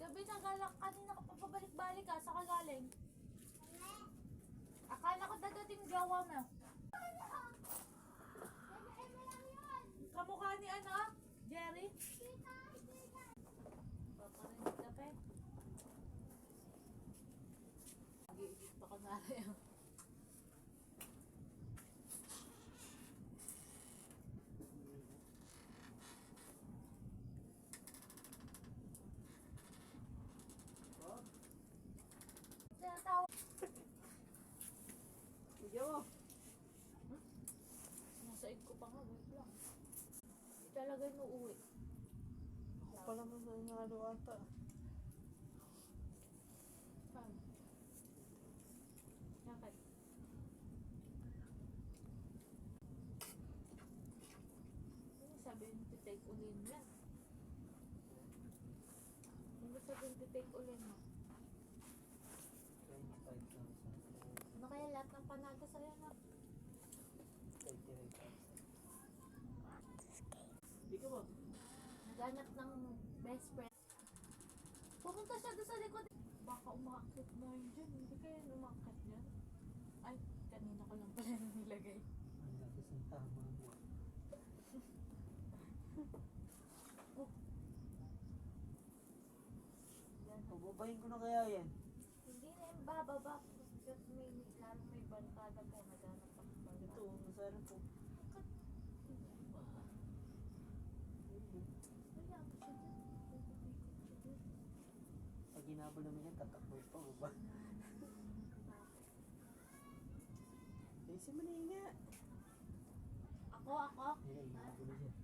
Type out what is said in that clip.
Gabi na galak kanina ka papabalik-balik ka sa kagaling. Akala ko dadating jowa mo. Kamukha ni ano? Jerry? Paparinig ka pa eh. Mag-iigit pa ka na rin. Sinatawa. Video mo. Nasaid ko pa nga, wait lang. Hindi talaga yung uuwi. Ako pala mo na nalo ata. Saan? Bakit? Ano sabihin titake ulin yan? Ano sabihin titake ulin mo? 25,000. Ano kaya lahat ng panalo sa'yo na? 39,000. Hindi ka ba? Naghanap ng best friend. Pumunta siya doon sa likod. Baka umakit na yun dyan. Hindi kaya umakit dyan. Ay, kanina ko lang pala nilagay. Ang lapis ng tama mo. Oh. Yan. Pababayin ko na kaya yan. Hindi na yung bababa. Kasi may lalong may bantada ka. Naghanap ako bantada. Ito, masara po. Wala pa siya dyan. Ikot siya dyan. Pag ginabol naman yan, tatakboy pa o ba? Eh, si Manay nga. Ako? Ayan, ginabol na siya.